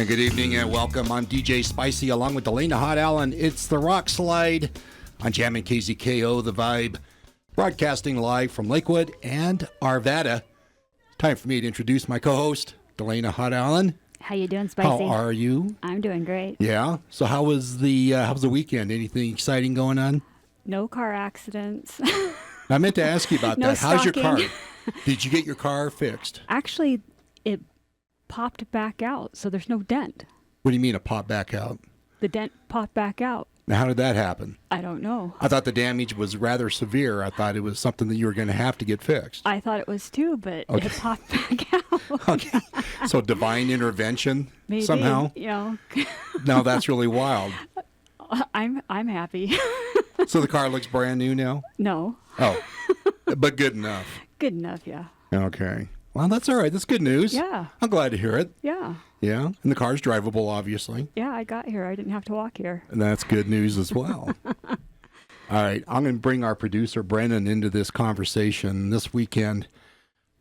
And good evening and welcome. I'm DJ Spicy along with Delana Hot Allen. It's the Rockslide on Jammin' KZKO, The Vibe, broadcasting live from Lakewood and Arvada. Time for me to introduce my co-host, Delana Hot Allen. How you doing, Spicy? How are you? I'm doing great. Yeah. So how was the weekend? Anything exciting going on? No car accidents. I meant to ask you about No that. How's your car? stalking. Did you get your car fixed? Actually, it popped back out, so there's no dent. What do you mean it popped back out? The dent popped back out. Now, how did that happen? I don't know. I thought the damage was rather severe. I thought it was something that you were going to have to get fixed. I thought it was too, but Okay. it popped back out. Okay. So divine intervention Maybe, somehow? you know, No, that's really wild. I'm happy. So the car looks brand new now? No, Oh, but good enough. good enough. Yeah, Okay. Well, that's all right. That's good news. yeah, I'm glad to hear it. yeah, Yeah. And the car's drivable, obviously. yeah. I got here. I didn't have to walk here. And that's good news as well. All right. I'm going to bring our producer, Brennan, into this conversation. This weekend,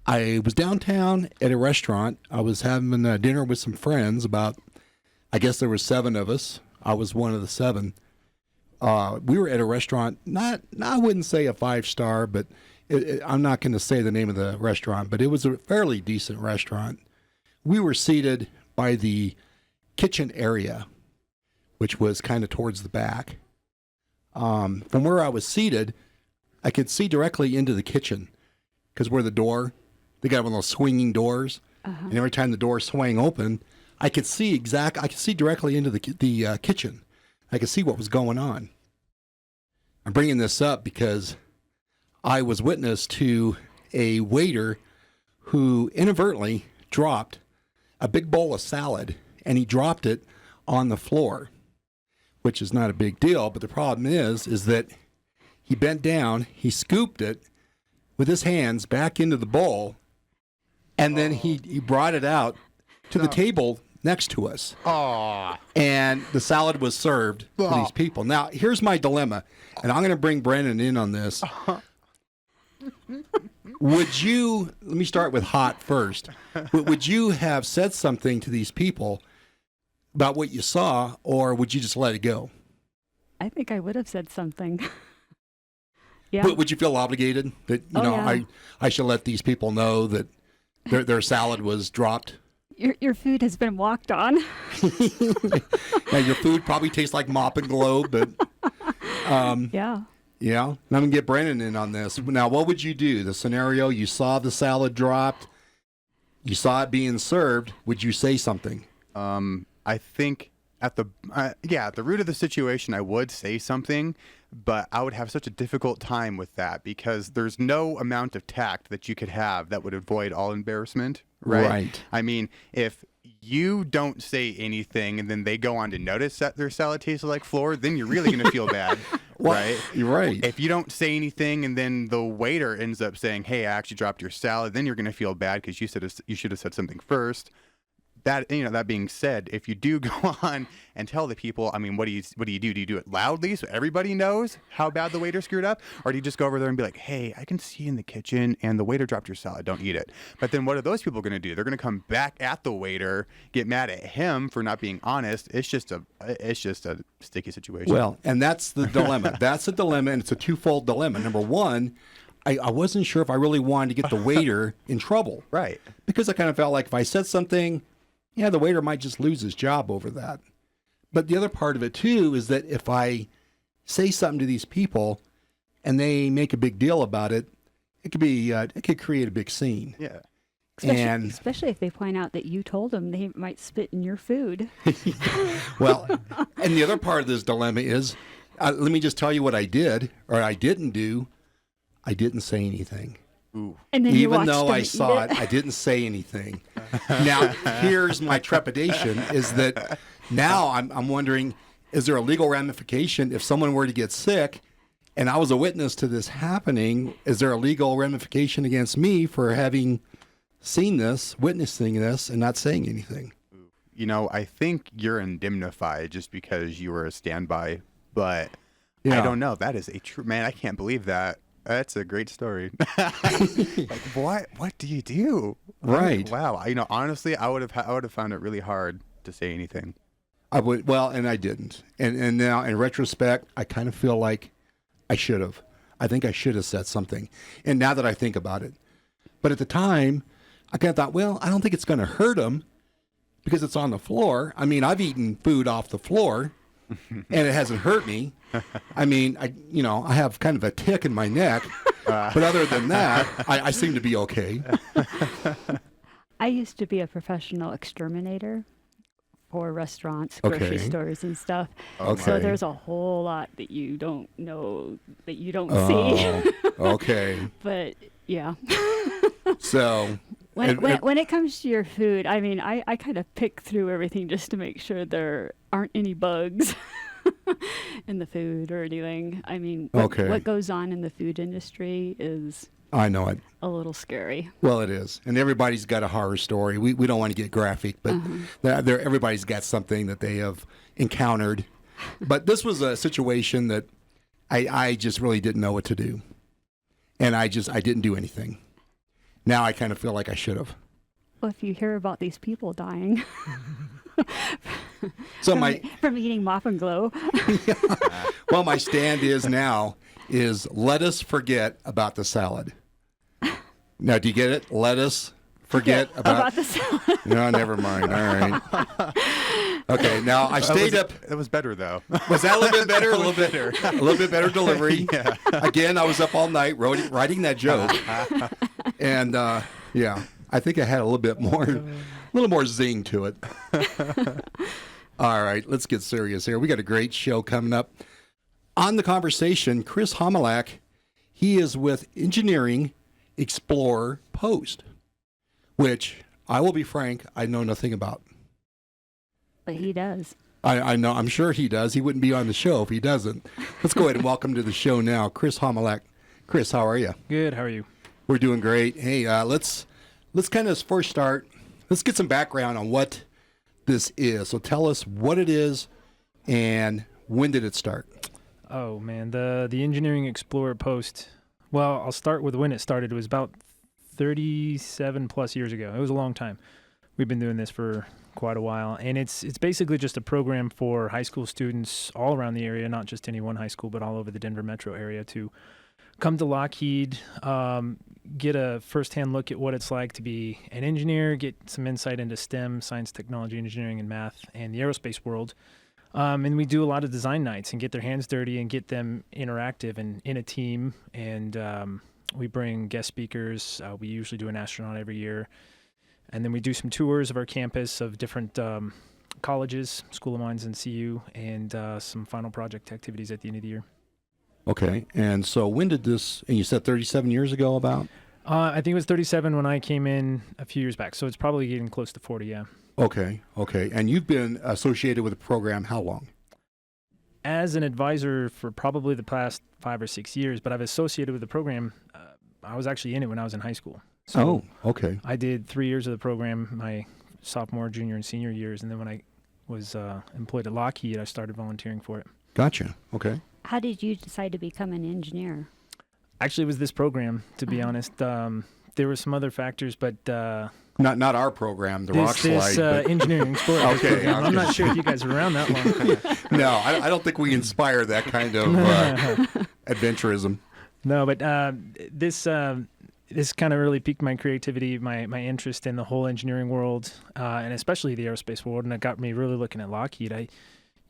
I was downtown at a restaurant. I was having dinner with some friends. I guess there were 7 of us. I was one of the 7. We were at a restaurant, I wouldn't say a 5-star, but I'm not going to say the name of the restaurant, but it was a fairly decent restaurant. We were seated by the kitchen area, which was kind of towards the back. From where I was seated, I could see directly into the kitchen because where the door, they got one of those swinging doors, and every time the door swang open, I could see directly into the kitchen. I could see what was going on. I'm bringing this up because I was witness to a waiter who inadvertently dropped a big bowl of salad, and he dropped it on the floor, which is not a big deal. But the problem is that he bent down, he scooped it with his hands back into the bowl, and then he brought it out to the table next to us. And the salad was served to these people. Now, here's my dilemma, and I'm going to bring Brennan in on this. Let me start with hot first. Would you have said something to these people about what you saw, or would you just let it go? I think I would have said something. Yeah. But would you feel obligated that, Yeah. I should let these people know that their salad was dropped? Your food has been walked on. Now, your food probably tastes like Mop and Globe, but Yeah. yeah. And I'm going to get Brennan in on this. Now, what would you do? The scenario, you saw the salad dropped, you saw it being served. Would you say something? I think at the root of the situation, I would say something, but I would have such a difficult time with that because there's no amount of tact that you could have that would avoid all embarrassment, right? Right. I mean, if you don't say anything and then they go on to notice that their salad tasted like floor, then you're really going to feel bad, right? You're right. If you don't say anything and then the waiter ends up saying, "Hey, I actually dropped your salad," then you're going to feel bad because you should have said something first. That being said, if you do go on and tell the people, I mean, what do you do? Do you do it loudly so everybody knows how bad the waiter screwed up? Or do you just go over there and be like, "Hey, I can see in the kitchen and the waiter dropped your salad. Don't eat it." But then what are those people going to do? They're going to come back at the waiter, get mad at him for not being honest. It's just a sticky situation. Well, and that's the dilemma. That's the dilemma, and it's a twofold dilemma. Number one, I wasn't sure if I really wanted to get the waiter in trouble. Right. Because I kind of felt like if I said something, the waiter might just lose his job over that. But the other part of it, too, is that if I say something to these people and they make a big deal about it, it could create a big scene. Yeah. Especially if they point out that you told them, they might spit in your food. Well, and the other part of this dilemma is, let me just tell you what I did or I didn't do. I didn't say anything. Ooh. And then you Even watched though them I eat saw it. I didn't say anything. Now, here's my trepidation is that now I'm wondering, is there a legal ramification if someone were to get sick and I was a witness to this happening? Is there a legal ramification against me for having seen this, witnessing this, and not saying anything? I think you're indemnified just because you were a standby, but Yeah. I don't know. That is a true, man, I can't believe that. That's a great story. Like, what do you do? Right. Wow. Honestly, I would have found it really hard to say anything. I would, well, and I didn't. And now in retrospect, I kind of feel like I should have. I think I should have said something. And now that I think about it. But at the time, I kind of thought, well, I don't think it's going to hurt him because it's on the floor. I mean, I've eaten food off the floor and it hasn't hurt me. I mean, I have kind of a tick in my neck. But other than that, I seem to be okay. I used to be a professional exterminator for restaurants, grocery stores, and stuff. Okay. So there's a whole lot that you don't know, that you don't see. Okay. But yeah. So when it comes to your food, I mean, I kind of pick through everything just to make sure there aren't any bugs in the food or anything. I mean, what goes on in the food industry is, I know it, a little scary. Well, it is. And everybody's got a horror story. We don't want to get graphic, but everybody's got something that they have encountered. But this was a situation that I just really didn't know what to do. And I didn't do anything. Now I kind of feel like I should have. Well, if you hear about these people dying So from eating Mop and Glow. Well, my stand is let us forget about the salad. Now, do you get it? Let us forget about the salad. No, never mind. All right. Okay. Now I stayed up. That was better though. Was that a little bit better? A little bit better delivery. Yeah. Again, I was up all night writing that joke, and yeah, I think I had a little more zing to it. All right, let's get serious here. We got a great show coming up. On the conversation, Chris Homilak, he is with Engineering Explorer Post, which I will be frank, I know nothing about. But he does. I know, I'm sure he does. He wouldn't be on the show if he doesn't. Let's go ahead and welcome to the show now, Chris Homilak. Chris, how are you? Good, how are you? We're doing great. Hey, let's kind of first start. Let's get some background on what this is. So tell us what it is and when did it start? Oh man, the Engineering Explorer Post. Well, I'll start with when it started. It was about 37 plus years ago. It was a long time. We've been doing this for quite a while, and it's basically just a program for high school students all around the area, not just any one high school, but all over the Denver metro area, to come to Lockheed, get a firsthand look at what it's like to be an engineer, get some insight into STEM, science, technology, engineering, and math, and the aerospace world. And we do a lot of design nights and get their hands dirty and get them interactive and in a team. And we bring guest speakers. We usually do an astronaut every year. And then we do some tours of our campus of different colleges, School of Mines and CU, and some final project activities at the end of the year. Okay. And so when did this, and you said 37 years ago about? I think it was 37 when I came in a few years back. So it's probably getting close to 40, yeah. Okay. And you've been associated with the program how long? As an advisor for probably the past 5 or 6 years, but I've associated with the program. I was actually in it when I was in high school. So okay. I did 3 years of the program, my sophomore, junior, and senior years. And then when I was employed at Lockheed, I started volunteering for it. Gotcha. Okay. How did you decide to become an engineer? Actually, it was this program, to be honest. There were some other factors, but... Not our program, the Rockslide. This Engineering Explorer program. I'm not sure if you guys were around that long. No, I don't think we inspire that kind of adventurism. No, but this kind of really piqued my creativity, my interest in the whole engineering world, and especially the aerospace world, and it got me really looking at Lockheed. I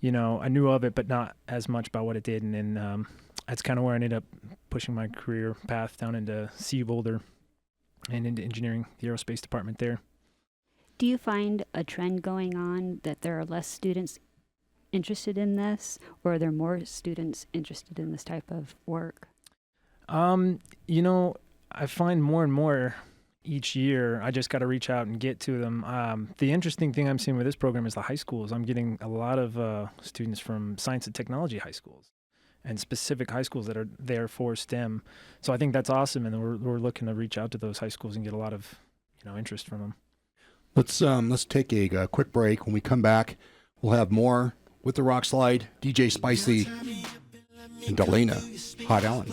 knew of it, but not as much about what it did, and that's kind of where I ended up pushing my career path down into CU Boulder and into engineering, the aerospace department there. Do you find a trend going on that there are less students interested in this, or are there more students interested in this type of work? I find more and more each year. I just got to reach out and get to them. The interesting thing I'm seeing with this program is the high schools. I'm getting a lot of students from science and technology high schools and specific high schools that are there for STEM. So I think that's awesome, and we're looking to reach out to those high schools and get a lot of interest from them. Let's take a quick break. When we come back, we'll have more with the Rockslide, DJ Spicy, and Delana Hot Allen.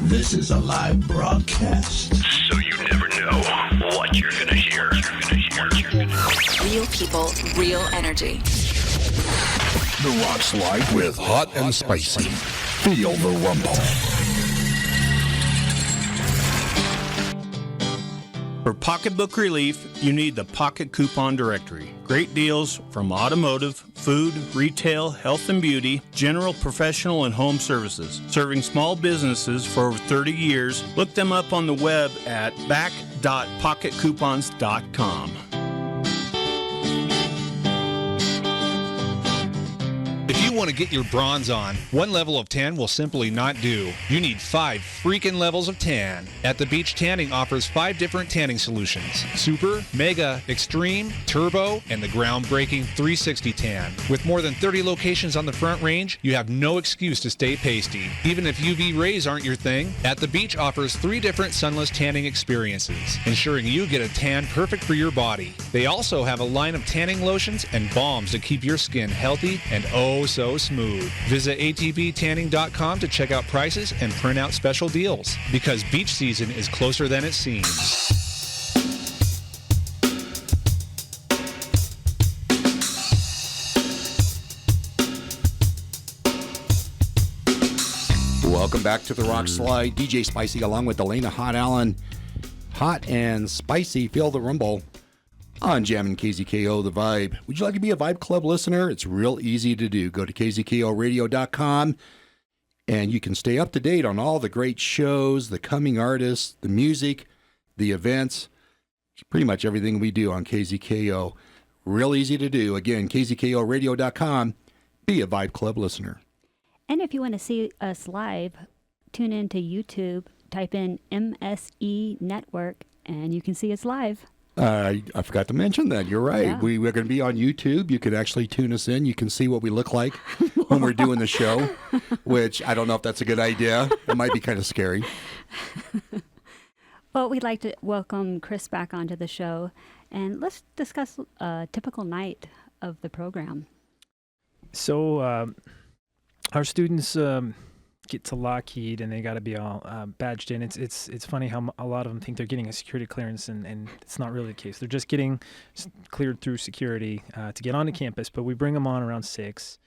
This is a live broadcast. So you never know what you're gonna hear. Real people, real energy. The Rockslide with Hot and Spicy. Feel the rumble. For pocketbook relief, you need the Pocket Coupon Directory. Great deals from automotive, food, retail, health and beauty, general, professional, and home services. Serving small businesses for over 30 years, look them up on the web at back.pocketcoupons.com. If you want to get your bronze on, one level of tan will simply not do. You need 5 freaking levels of tan. At the Beach, Tanning offers 5 different tanning solutions: Super, Mega, Extreme, Turbo, and the groundbreaking 360 Tan. With more than 30 locations on the Front Range, you have no excuse to stay pasty. Even if UV rays aren't your thing, At the Beach offers 3 different sunless tanning experiences, ensuring you get a tan perfect for your body. They also have a line of tanning lotions and balms to keep your skin healthy and so smooth. Visit atbtanning.com to check out prices and print out special deals, because beach season is closer than it seems. Welcome back to the Rockslide. DJ Spicy along with Elena Hot Allen. Hot and Spicy, feel the rumble on Jammin' KZKO, The Vibe. Would you like to be a Vibe Club listener? It's real easy to do. Go to kzkoradio.com and you can stay up to date on all the great shows, the coming artists, the music, the events, pretty much everything we do on KZKO. Real easy to do. Again, kzkoradio.com. Be a Vibe Club listener. And if you want to see us live, tune in to YouTube, type in MSE Network, and you can see us live. I forgot to mention that. You're right. Yeah. We're going to be on YouTube. You can actually tune us in. You can see what we look like when we're doing the show, which I don't know if that's a good idea. It might be kind of scary. Well, we'd like to welcome Chris back onto the show, and let's discuss a typical night of the program. So our students get to Lockheed and they got to be all badged in. It's funny how a lot of them think they're getting a security clearance, and it's not really the case. They're just getting cleared through security to get onto campus, but we bring them on around 6,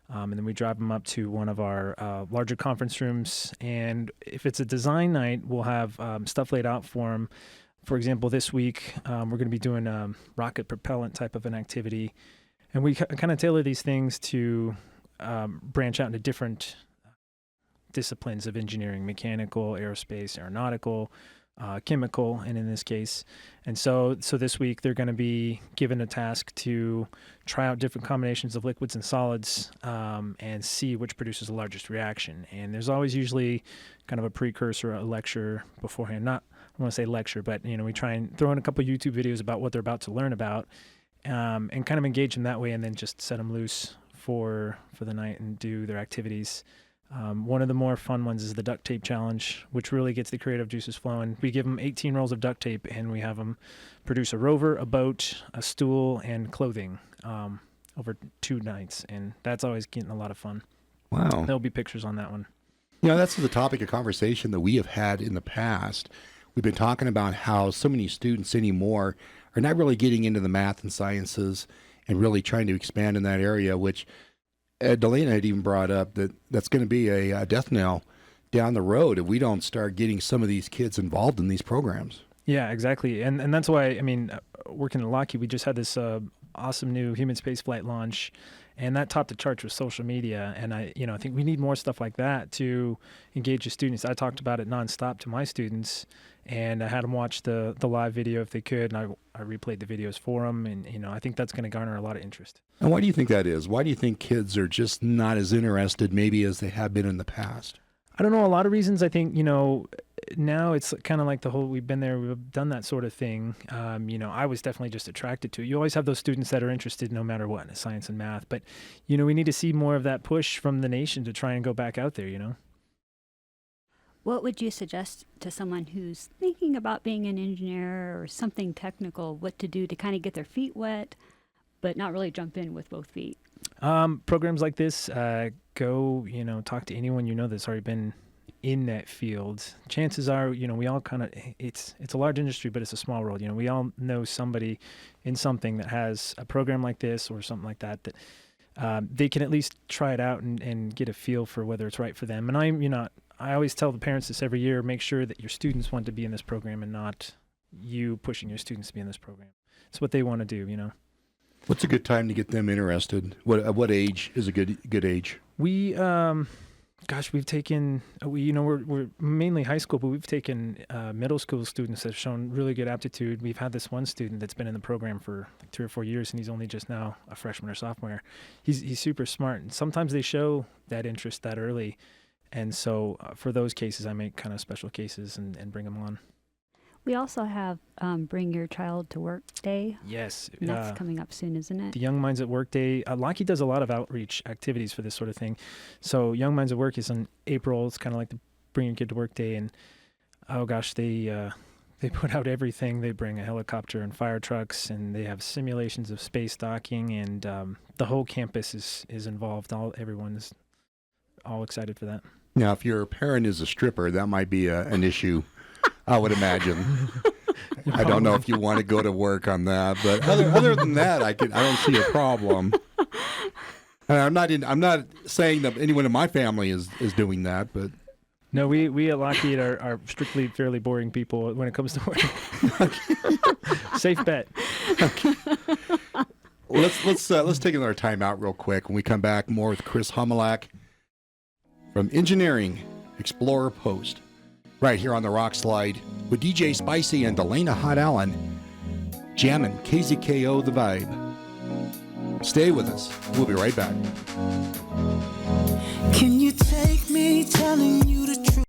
and then we drive them up to one of our larger conference rooms, and if it's a design night, we'll have stuff laid out for them. For example, this week, we're going to be doing a rocket propellant type of an activity, and we kind of tailor these things to branch out into different disciplines of engineering: mechanical, aerospace, aeronautical, chemical, and in this case. And so this week they're going to be given a task to try out different combinations of liquids and solids and see which produces the largest reaction. And there's always usually kind of a precursor, a lecture beforehand. Not, I want to say lecture, but we try and throw in a couple YouTube videos about what they're about to learn about, and kind of engage them that way, and then just set them loose for the night and do their activities. One of the more fun ones is the duct tape challenge, which really gets the creative juices flowing. We give them 18 rolls of duct tape, and we have them produce a rover, a boat, a stool, and clothing over 2 nights, and that's always getting a lot of fun. Wow. There'll be pictures on that one. That's the topic of conversation that we have had in the past. We've been talking about how so many students anymore are not really getting into the math and sciences and really trying to expand in that area, which Delana had even brought up that's going to be a death knell down the road if we don't start getting some of these kids involved in these programs. Yeah, exactly. And that's why, working at Lockheed, we just had this awesome new human spaceflight launch, and that topped the charts with social media. And I think we need more stuff like that to engage the students. I talked about it nonstop to my students, and I had them watch the live video if they could, and I replayed the videos for them, and I think that's going to garner a lot of interest. And why do you think that is? Why do you think kids are just not as interested maybe as they have been in the past? I don't know, a lot of reasons. I think, now it's kind of like the whole, we've been there, we've done that sort of thing. I was definitely just attracted to it. You always have those students that are interested no matter what in science and math, but, we need to see more of that push from the nation to try and go back out there, What would you suggest to someone who's thinking about being an engineer or something technical, what to do to kind of get their feet wet, but not really jump in with both feet? Programs like this, go, talk to anyone that's already been in that field, chances are, we all kind of, it's a large industry, but it's a small world. We all know somebody in something that has a program like this or something like that, they can at least try it out and get a feel for whether it's right for them. And I always tell the parents this every year, make sure that your students want to be in this program and not you pushing your students to be in this program. It's what they want to do, What's a good time to get them interested? What age is a good age? We, we've taken, we're mainly high school, but we've taken middle school students that have shown really good aptitude. We've had this one student that's been in the program for like 3 or 4 years, and he's only just now a freshman or sophomore. He's super smart, and sometimes they show that interest that early. And so for those cases, I make kind of special cases and bring them on. We also have Bring Your Child to Work Day. Yes. And that's coming up soon, isn't it? The Young Minds at Work Day. Lockheed does a lot of outreach activities for this sort of thing. So Young Minds at Work is in April. It's kind of like the Bring Your Kid to Work Day. And, oh gosh, they put out everything. They bring a helicopter and fire trucks, and they have simulations of space docking, and the whole campus is involved. Everyone is all excited for that. Now, if your parent is a stripper, that might be an issue. I would imagine. I don't know if you want to go to work on that, but other than that, I don't see a problem. And I'm not saying that anyone in my family is doing that, but no, we at Lockheed are strictly fairly boring people when it comes to work. Safe bet. Okay. Let's take another time out real quick. When we come back, more with Chris Hummelak from Engineering Explorer Post. Right here on the Rockslide with DJ Spicy and Delana Hot Allen jamming KZKO The Vibe. Stay with us. We'll be right back. Can you take me telling you the truth?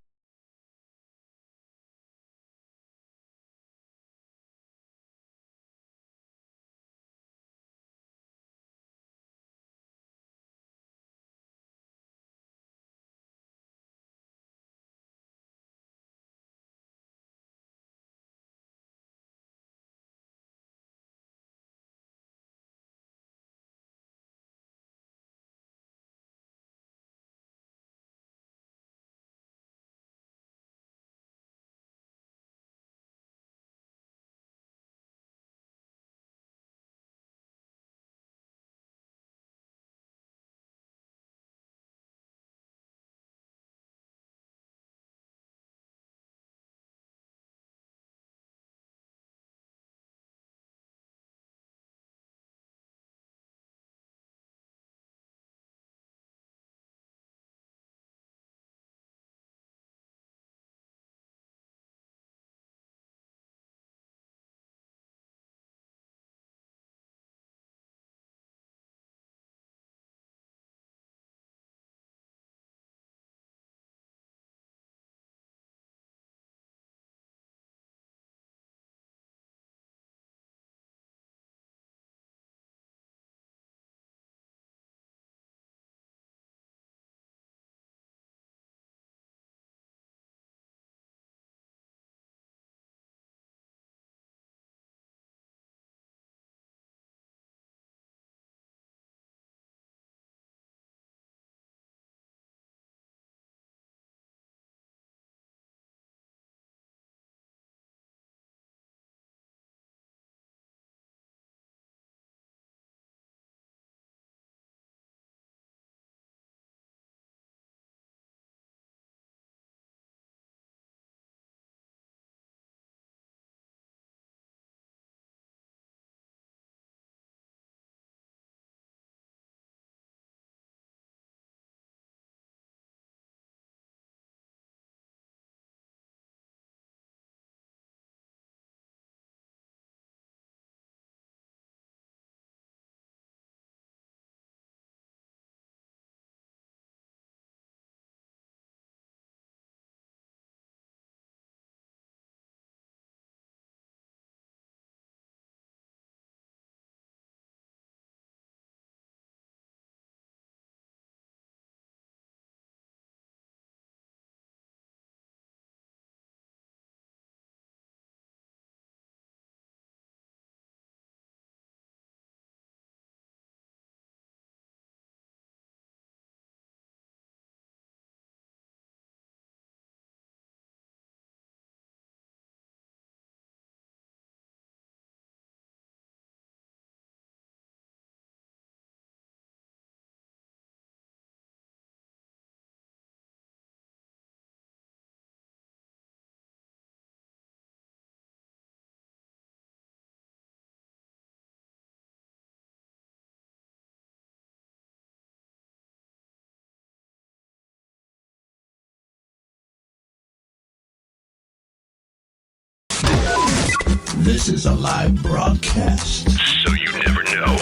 This is a live broadcast. So you never know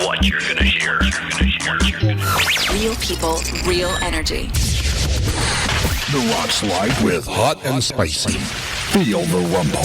what you're gonna hear. Real people, real energy. The Rockslide with Hot and Spicy. Feel the rumble.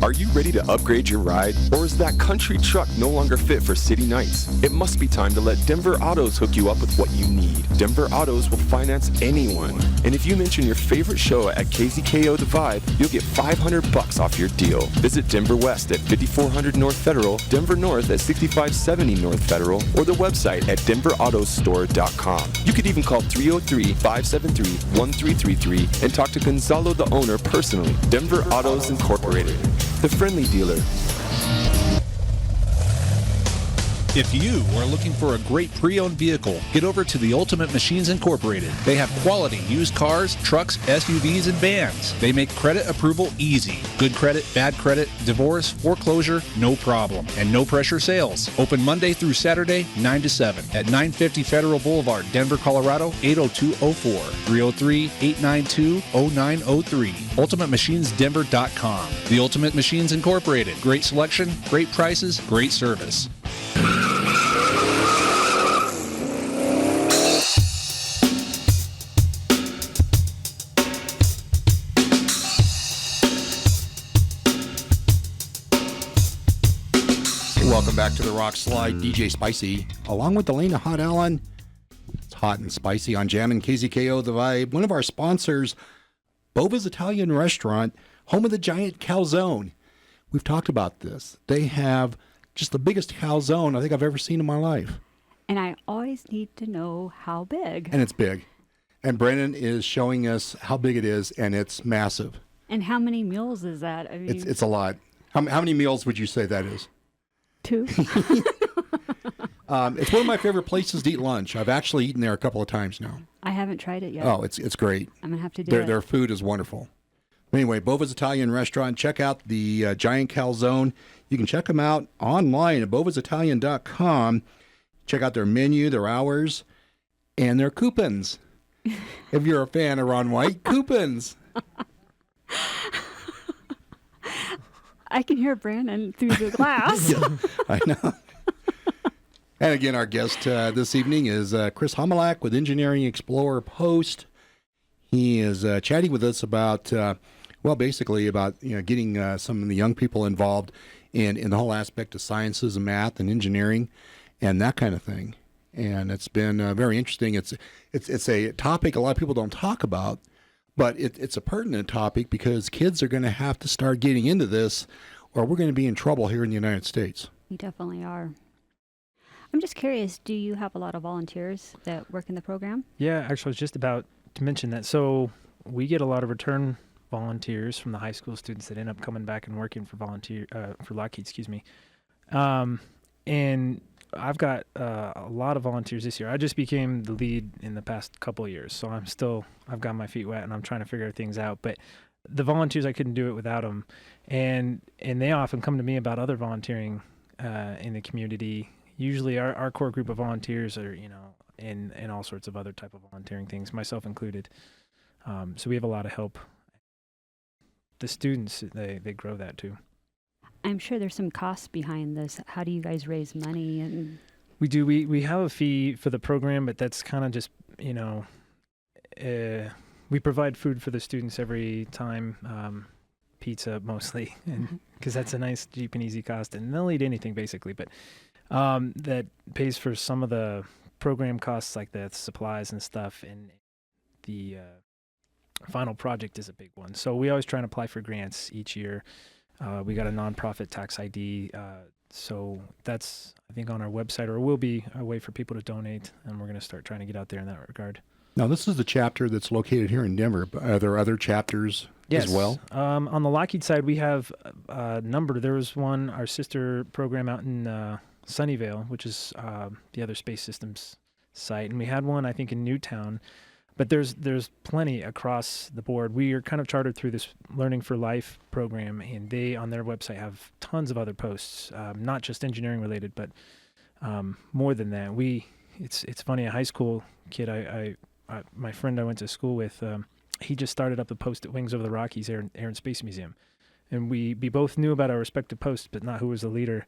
Are you ready to upgrade your ride? Or is that country truck no longer fit for city nights? It must be time to let Denver Autos hook you up with what you need. Denver Autos will finance anyone. And if you mention your favorite show at KZKO The Vibe, you'll get $500 off your deal. Visit Denver West at 5400 North Federal, Denver North at 6570 North Federal, or the website at denverautostore.com. You could even call 303-573-1333 and talk to Gonzalo, the owner, personally. Denver Autos Incorporated, the friendly dealer. If you are looking for a great pre-owned vehicle, get over to the Ultimate Machines Incorporated. They have quality used cars, trucks, SUVs, and vans. They make credit approval easy. Good credit, bad credit, divorce, foreclosure, no problem. And no pressure sales. Open Monday through Saturday, 9 to 7 at 950 Federal Boulevard, Denver, Colorado, 80204. 303-892-0903. UltimateMachinesDenver.com. The Ultimate Machines Incorporated. Great selection, great prices, great service. Welcome back to the Rockslide. DJ Spicy, along with Elena Hot Allen. It's Hot and Spicy on Jammin' KZKO The Vibe. One of our sponsors, Bova's Italian Restaurant, home of the giant calzone. We've talked about this. They have just the biggest calzone I think I've ever seen in my life. And I always need to know how big. And it's big. And Brennan is showing us how big it is, and it's massive. And how many meals is that? I mean, it's a lot. How many meals would you say that is? 2. It's one of my favorite places to eat lunch. I've actually eaten there a couple of times now. I haven't tried it yet. Oh, it's great. I'm going to have to do it. Their food is wonderful. Anyway, Bova's Italian Restaurant. Check out the giant calzone. You can check them out online at bovasitalian.com. Check out their menu, their hours, and their coupons. If you're a fan of Ron White, coupons. I can hear Brandon through the glass. Yeah, I know. And again, our guest this evening is Chris Homilak with Engineering Explorer Post. He is chatting with us about, basically about getting some of the young people involved in the whole aspect of sciences and math and engineering and that kind of thing. And it's been very interesting. It's a topic a lot of people don't talk about, but it's a pertinent topic because kids are going to have to start getting into this, or we're going to be in trouble here in the United States. We definitely are. I'm just curious, do you have a lot of volunteers that work in the program? Yeah, actually, I was just about to mention that. So we get a lot of return volunteers from the high school students that end up coming back and working for Lockheed, and I've got a lot of volunteers this year. I just became the lead in the past couple of years, so I've got my feet wet and I'm trying to figure things out. But the volunteers, I couldn't do it without them, and they often come to me about other volunteering in the community. Usually, our core group of volunteers are in all sorts of other type of volunteering things, myself included. So we have a lot of help. The students, they grow that too. I'm sure there's some costs behind this. How do you guys raise money? And we do. We have a fee for the program, but that's kind of just, we provide food for the students every time, pizza mostly, and because that's a nice, cheap and easy cost, and they'll eat anything basically, but that pays for some of the program costs like the supplies and stuff, and the final project is a big one. So we always try and apply for grants each year. We got a nonprofit tax ID, so that's, I think, on our website, or will be a way for people to donate, and we're going to start trying to get out there in that regard. Now, this is the chapter that's located here in Denver. But are there other chapters as well? On the Lockheed side, we have a number. There was one, our sister program out in Sunnyvale, which is the other space systems site, and we had one, I think, in Newtown. But there's plenty across the board. We are kind of chartered through this Learning for Life program, and they, on their website, have tons of other posts, not just engineering related, but more than that. It's funny, a high school kid, my friend I went to school with, he just started up the post at Wings Over the Rockies Air and Space Museum. And we both knew about our respective posts, but not who was the leader.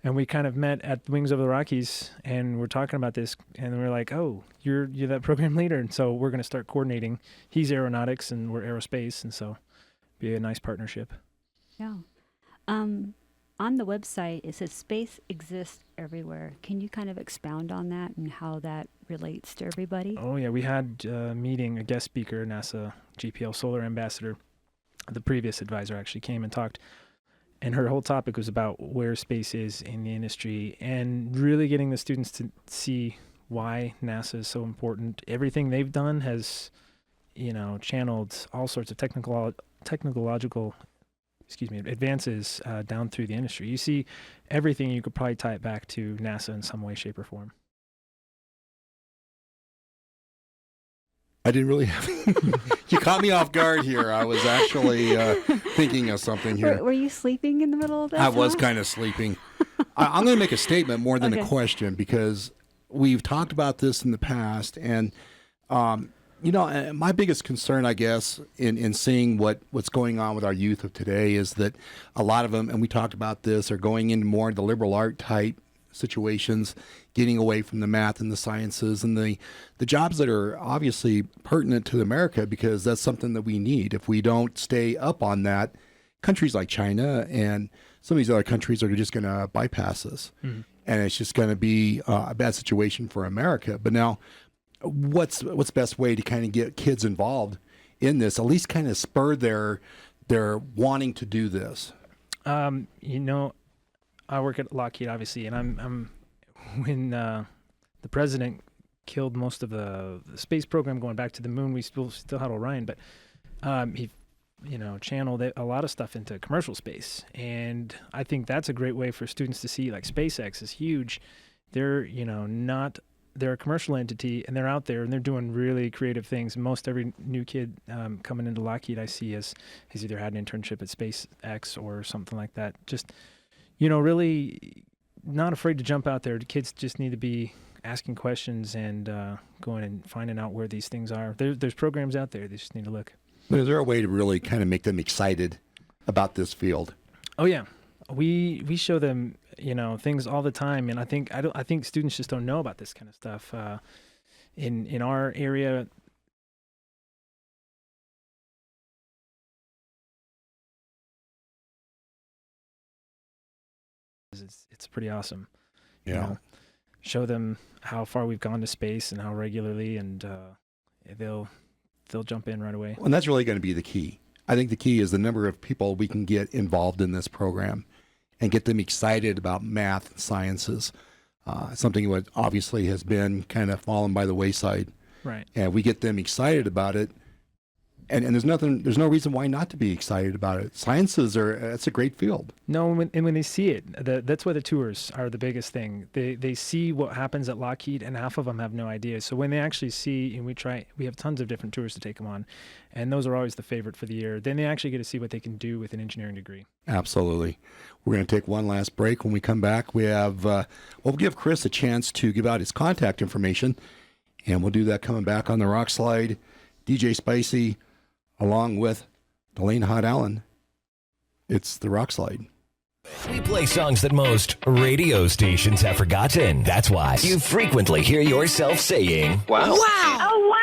And we kind of met at Wings Over the Rockies, and we're talking about this, and we're like, oh, you're that program leader, and so we're going to start coordinating. He's aeronautics, and we're aerospace, and so be a nice partnership. Yeah. On the website, it says space exists everywhere. Can you kind of expound on that and how that relates to everybody? Oh, yeah. We had a meeting, a guest speaker, NASA GPL Solar Ambassador. The previous advisor actually came and talked, and her whole topic was about where space is in the industry and really getting the students to see why NASA is so important. Everything they've done has, channeled all sorts of technological advances down through the industry. You see everything, you could probably tie it back to NASA in some way, shape, or form. I didn't really have... You caught me off guard here. I was actually thinking of something here. Were you sleeping in the middle of that? I was kind of sleeping. I'm going to make a statement more than a question, because we've talked about this in the past, and my biggest concern, I guess, in seeing what's going on with our youth of today is that a lot of them, and we talked about this, are going into more the liberal art type situations, getting away from the math and the sciences and the jobs that are obviously pertinent to America, because that's something that we need. If we don't stay up on that, countries like China and some of these other countries are just going to bypass us. Mm-hmm. And it's just going to be a bad situation for America. But now, what's the best way to kind of get kids involved in this, at least kind of spur their wanting to do this? I work at Lockheed, obviously, and I'm when the president killed most of the space program going back to the moon, we still had Orion, but he channeled a lot of stuff into commercial space, and I think that's a great way for students to see, like, SpaceX is huge. They're they're a commercial entity, and they're out there, and they're doing really creative things. Most every new kid coming into Lockheed I see has either had an internship at SpaceX or something like that. Just really not afraid to jump out there. The kids just need to be asking questions and going and finding out where these things are. There's programs out there. They just need to look. But is there a way to really kind of make them excited about this field? Oh, yeah. We show them, things all the time. And I think students just don't know about this kind of stuff. In our area, it's pretty awesome. Yeah. Show them how far we've gone to space and how regularly, and they'll jump in right away. Well, and that's really going to be the key. I think the key is the number of people we can get involved in this program and get them excited about math and sciences. Something that obviously has been kind of fallen by the wayside. Right. And we get them excited about it. And there's no reason why not to be excited about it. It's a great field. No, and when they see it, that's why the tours are the biggest thing. They see what happens at Lockheed, and half of them have no idea. So when they actually see, and we have tons of different tours to take them on, and those are always the favorite for the year. Then they actually get to see what they can do with an engineering degree. Absolutely. We're going to take one last break. When we come back, we'll give Chris a chance to give out his contact information, and we'll do that coming back on the Rockslide. DJ Spicy, along with Delane Hot Allen. It's the Rockslide. We play songs that most radio stations have forgotten. That's why you frequently hear yourself saying, wow. Wow. Oh, wow.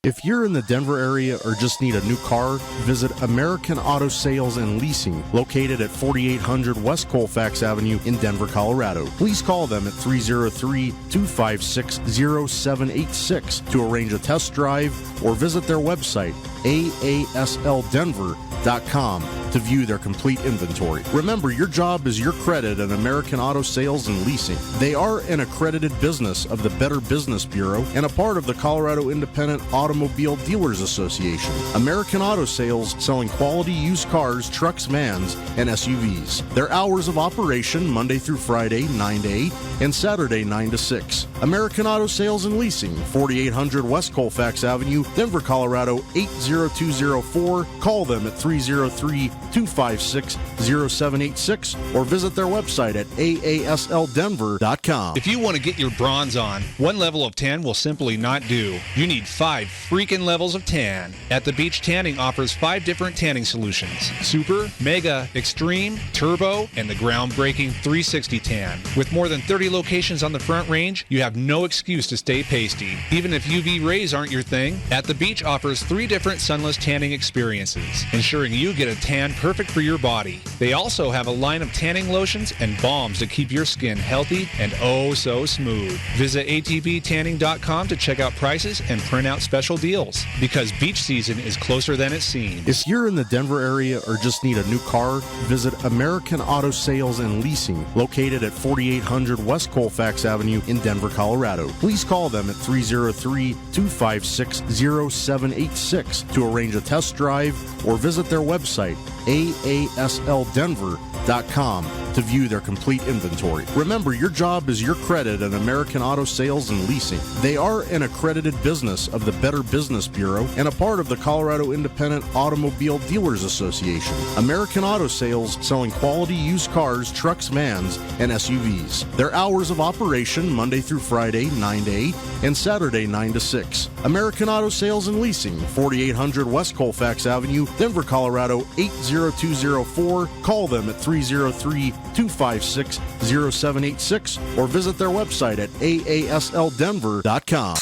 If you're in the Denver area or just need a new car, visit American Auto Sales and Leasing, located at 4800 West Colfax Avenue in Denver, Colorado. Please call them at 303-256-0786 to arrange a test drive or visit their website, aaslddenver.com, to view their complete inventory. Remember, your job is your credit at American Auto Sales and Leasing. They are an accredited business of the Better Business Bureau and a part of the Colorado Independent Automobile Dealers Association. American Auto Sales, selling quality used cars, trucks, vans, and SUVs. Their hours of operation, Monday through Friday, 9 to 8, and Saturday, 9 to 6. American Auto Sales and Leasing, 4800 West Colfax Avenue, Denver, Colorado, 800 80204. Call them at 303-256-0786 or visit their website at aaslddenver.com. If you want to get your bronze on, one level of tan will simply not do. You need 5 freaking levels of tan. At the Beach Tanning offers 5 different tanning solutions: Super, Mega, Extreme, Turbo, and the groundbreaking 360 Tan. With more than 30 locations on the Front Range, you have no excuse to stay pasty. Even if UV rays aren't your thing, At the Beach offers 3 different sunless tanning experiences, ensuring you get a tan perfect for your body. They also have a line of tanning lotions and balms to keep your skin healthy and oh so smooth. Visit atbtanning.com to check out prices and print out special deals, because beach season is closer than it seems. If you're in the Denver area or just need a new car, visit American Auto Sales and Leasing, located at 4800 West Colfax Avenue in Denver, Colorado. Please call them at 303-256-0786 to arrange a test drive or visit their website, aaslddenver.com, to view their complete inventory. Remember, your job is your credit at American Auto Sales and Leasing. They are an accredited business of the Better Business Bureau and a part of the Colorado Independent Automobile Dealers Association. American Auto Sales, selling quality used cars, trucks, vans, and SUVs. Their hours of operation, Monday through Friday, 9 to 8, and Saturday, 9 to 6. American Auto Sales and Leasing, 4800 West Colfax Avenue, Denver, Colorado, 80204. Call them at 303-256-0786 or visit their website at aaslddenver.com.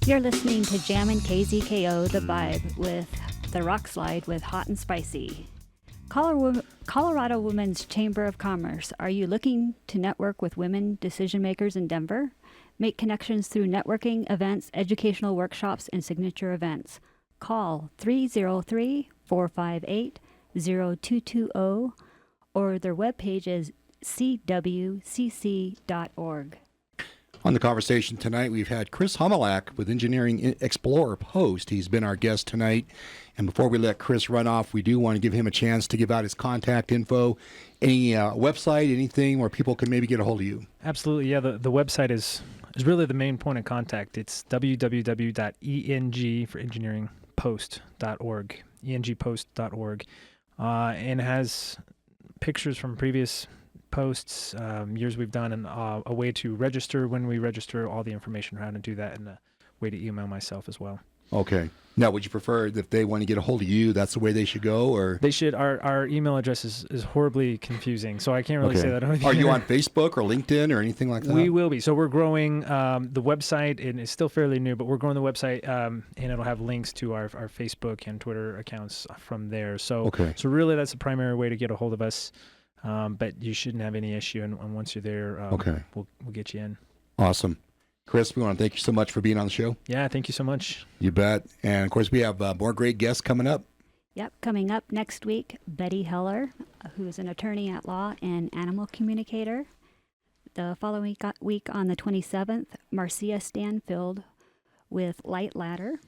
You're listening to Jammin' KZKO, The Vibe, with the Rockslide with Hot and Spicy. Colorado Women's Chamber of Commerce. Are you looking to network with women decision makers in Denver? Make connections through networking events, educational workshops, and signature events. Call 303-458-0220 or their webpage is cwcc.org. On the conversation tonight, we've had Chris Humelak with Engineering Explorer Post. He's been our guest tonight. And before we let Chris run off, we do want to give him a chance to give out his contact info, any website, anything where people can maybe get a hold of you. Absolutely. Yeah, the website is really the main point of contact. It's www.eng for engineering post.org, engpost.org, and has pictures from previous posts, years we've done, and a way to register when we register, all the information on how to do that, and a way to email myself as well. Okay. Now, would you prefer that if they want to get a hold of you, that's the way they should go, or they should? Our email address is horribly confusing, so I can't really say that. Are you on Facebook or LinkedIn or anything like that? We will be. So we're growing the website, and it's still fairly new, but we're growing the website, and it'll have links to our Facebook and Twitter accounts from there. So, so really, that's the primary way to get a hold of us. But you shouldn't have any issue, and once you're there, we'll get you in. Awesome. Chris, we want to thank you so much for being on the show. Yeah, thank you so much. You bet. And, of course, we have more great guests coming up. Yep, coming up next week, Betty Heller, who is an attorney at law and animal communicator. The following week on the 27th, Marcia Stanfield with Light Ladder.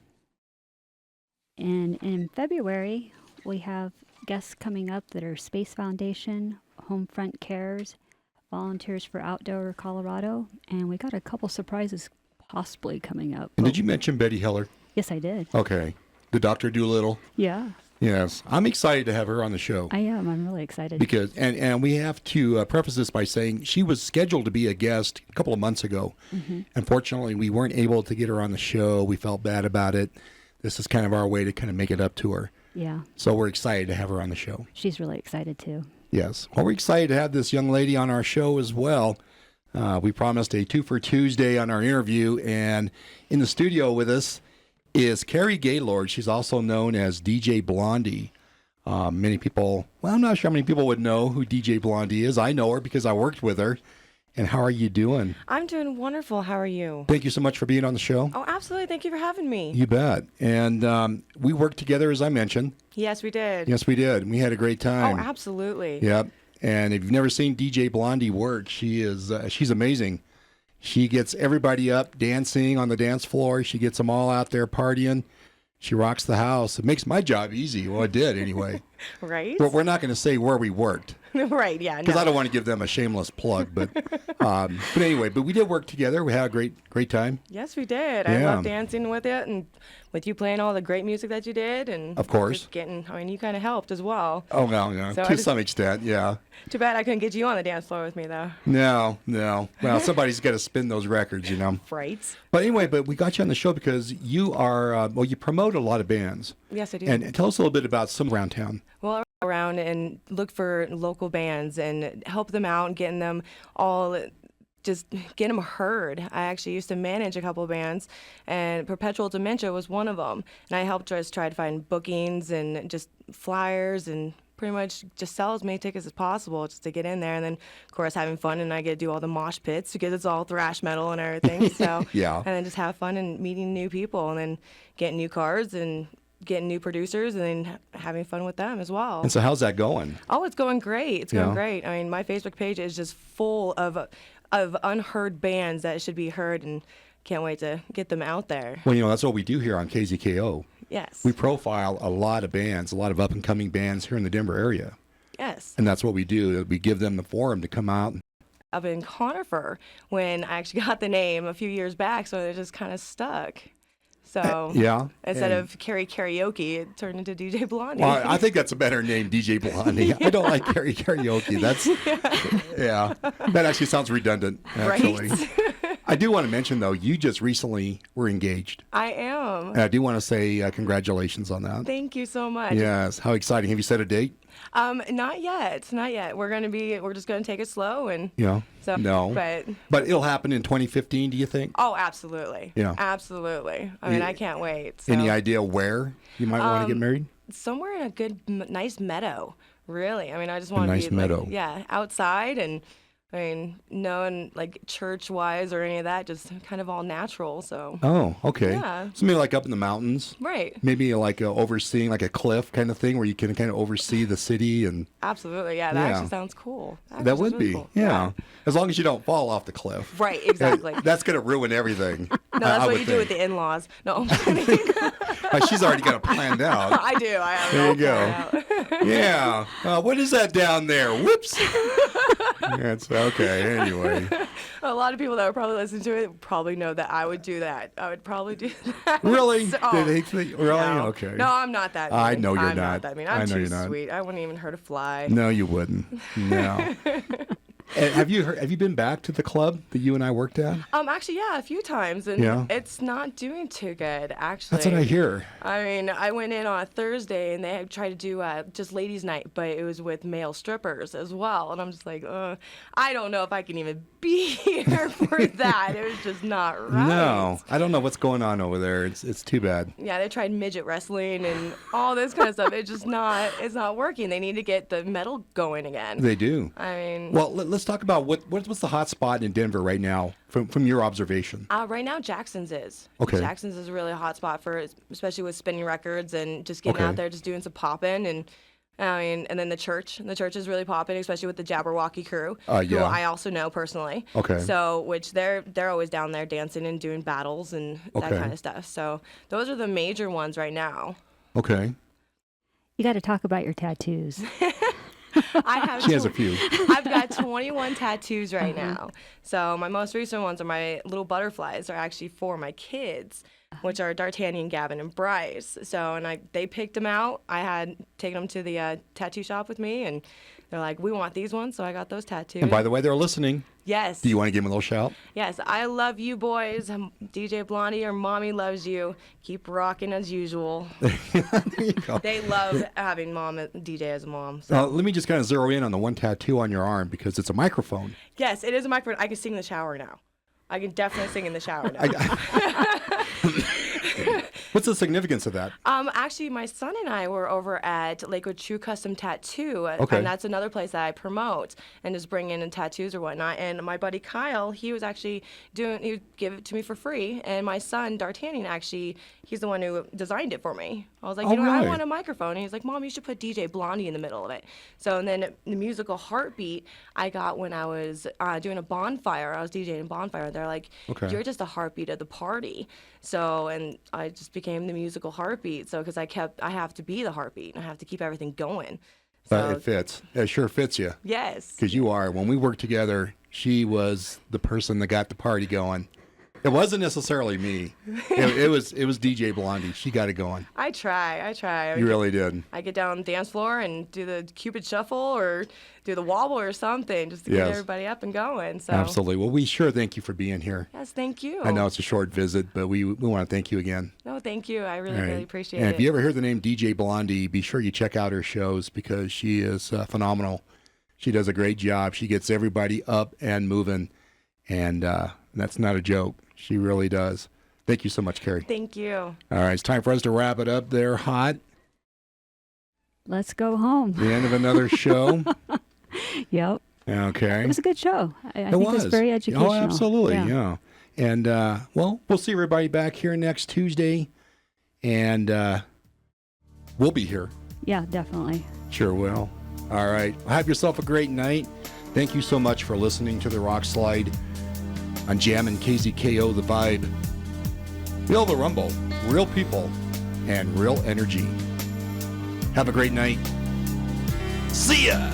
And in February, we have guests coming up that are Space Foundation, Homefront Cares, Volunteers for Outdoor Colorado, and we got a couple surprises possibly coming up. And did you mention Betty Heller? Yes, I did. Okay. The Dr. Doolittle? Yeah. Yes. I'm excited to have her on the show. I am. I'm really excited. Because, and we have to preface this by saying she was scheduled to be a guest a couple of months ago. Mm-hmm. Unfortunately, we weren't able to get her on the show. We felt bad about it. This is kind of our way to kind of make it up to her. Yeah. So we're excited to have her on the show. She's really excited too. Yes. Well, we're excited to have this young lady on our show as well. We promised a 2 for Tuesday on our interview, and in the studio with us is Carrie Gaylord. She's also known as DJ Blondie. Many people, well, I'm not sure how many people would know who DJ Blondie is. I know her because I worked with her. And how are you doing? I'm doing wonderful. How are you? Thank you so much for being on the show. Oh, absolutely. Thank you for having me. You bet. And we worked together, as I mentioned. Yes, we did. Yes, we did. We had a great time. Oh, absolutely. Yep. And if you've never seen DJ Blondie work, she's amazing. She gets everybody up dancing on the dance floor. She gets them all out there partying. She rocks the house. It makes my job easy. Well, it did anyway. Right? But we're not going to say where we worked. Right, yeah. Because No. I don't want to give them a shameless plug, but anyway, but we did work together. We had a great time. Yes, we did. Yeah. I love dancing with it and with you playing all the great music that you did. And Of course. just getting, I mean, you kind of helped as well. Oh, well, yeah, So I to just- some extent, yeah. Too bad I couldn't get you on the dance floor with me, though. No. Well, somebody's got to spin those records, you know. Right. But anyway, we got you on the show because you are, you promote a lot of bands. Yes, I do. And tell us a little bit about some around town. Well, I go around and look for local bands and help them out and getting them all, just get them heard. I actually used to manage a couple bands, and Perpetual Dementia was one of them. And I helped just try to find bookings and just flyers and pretty much just sell as many tickets as possible just to get in there. And then, of course, having fun, and I get to do all the mosh pits because it's all thrash metal and everything. So Yeah. And then just have fun and meeting new people and then getting new cards and getting new producers and then having fun with them as well. And so how's that going? Oh, it's going great. It's going Yeah. great. I mean, my Facebook page is just full of unheard bands that should be heard, and can't wait to get them out there. Well, that's what we do here on KZKO. Yes. We profile a lot of bands, a lot of up-and-coming bands here in the Denver area. Yes. And that's what we do. We give them the forum to come out. Up in Conifer when I actually got the name a few years back, so it just kind of stuck. So Yeah. instead and- of Karaoke, it turned into DJ Blondie. Well, I think that's a better name, DJ Blondie. I don't like karaoke. That's, yeah. That actually sounds redundant, actually. Right? I do want to mention, though, you just recently were engaged. I am. And I do want to say congratulations on that. Thank you so much. Yes. How exciting. Have you set a date? Not yet. Not yet. We're just gonna take it slow and Yeah. so No. But it'll happen in 2015, do you think? Oh, absolutely. Yeah. Absolutely. I mean, I can't wait. So. Any idea where you might want to get married? Somewhere in a good, nice meadow. Really. I mean, I just want to nice be meadow. outside and. I mean, knowing like church-wise or any of that, just kind of all natural. So. Oh, okay. Yeah. So maybe like up in the mountains. Right. Maybe like overseeing like a cliff kind of thing where you can kind of oversee the city and. Absolutely. Yeah, that actually sounds cool. That would be. Cool. Yeah. As long as you don't fall off the cliff. Right. Exactly. That's going to ruin everything. No, that's I what would you do with think. the in-laws. No. I'm kidding. She's already got it planned out. I do. I have There it all you go. planned out. Yeah. What is that down there? Whoops. That's okay. Anyway. A lot of people that would probably listen to it probably know that I would do that. I would probably do that. Really? So- Did they think, really? No. Okay. No, I'm not that mean. I know you're I'm not. that mean. I I'm know too you're not. sweet. I wouldn't even hurt a fly. No, you wouldn't. No. And have you been back to the club that you and I worked at? Actually, yeah, a few times, and Yeah. it's not doing too good, actually. That's what I hear. I mean, I went in on a Thursday, and they had tried to do just ladies' night, but it was with male strippers as well, and I'm just like, I don't know if I can even be here for that. It was just not right. No, I don't know what's going on over there. It's too bad. Yeah, they tried midget wrestling and all this kind of stuff. It's not working. They need to get the metal going again. They do. I mean, Well, let's talk about what's the hot spot in Denver right now from your observation. right now Jackson's is. Okay. Jackson's is a really hot spot for, especially with spinning records and just getting Okay. out there, just doing some popping and. I mean, and then the church is really popping, especially with the Jabberwocky crew, who Yeah. I also know personally. Okay. So, which they're always down there dancing and doing battles and that Okay. kind of stuff. So, those are the major ones right now. Okay. You got to talk about your tattoos. I have. She has a few. I've got 21 tattoos right now. So my most recent ones are my little butterflies. Are actually for my kids, which are D'Artagnan, Gavin, and Bryce. So they picked them out. I had taken them to the tattoo shop with me, and they're like, "We want these ones," so I got those tattooed. And by the way, they're listening. Yes. Do you want to give them a little shout? Yes, I love you boys. DJ Blondie, your mommy loves you. Keep rocking as usual. There you go. They love having DJ as a mom. So. Let me just kind of zero in on the one tattoo on your arm because it's a microphone. Yes, it is a microphone. I can sing in the shower now. I can definitely sing in the shower now. What's the significance of that? Actually, my son and I were over at Lakewood True Custom Tattoo, Okay. and that's another place that I promote and just bring in tattoos or whatnot. And my buddy Kyle, he was actually he would give it to me for free. And my son D'Artagnan, actually, he's the one who designed it for me. I was like, Oh, you know, I really? want a microphone. And he's like, Mom, you should put DJ Blondie in the middle of it. So and then the musical Heartbeat I got when I was doing a bonfire. I was DJing a bonfire. They're like, Okay. you're just a heartbeat of the party. So, and I just became the musical Heartbeat. So, because I have to be the heartbeat and I have to keep everything going. But it fits. It sure fits you. Yes. Because you are. When we worked together, she was the person that got the party going. It wasn't necessarily me. It was DJ Blondie. She got it going. I try. You really did. I get down on the dance floor and do the Cupid Shuffle or do the wobble or something just to get everybody up and going. So. Absolutely. Well, we sure thank you for being here. Yes, thank you. I know it's a short visit, but we want to thank you again. No, thank you. I really appreciate it. And if you ever hear the name DJ Blondie, be sure you check out her shows because she is phenomenal. She does a great job. She gets everybody up and moving, and that's not a joke. She really does. Thank you so much, Carrie. Thank you. All right, it's time for us to wrap it up there, Hot. Let's go home. The end of another show. Yep. Okay. It was a good show. I think it was very educational. Oh, absolutely, yeah. And, well, we'll see everybody back here next Tuesday, and we'll be here. Yeah, definitely. Sure will. All right. Have yourself a great night. Thank you so much for listening to the Rockslide on Jammin' KZKO The Vibe. Feel the rumble, real people, and real energy. Have a great night. See ya!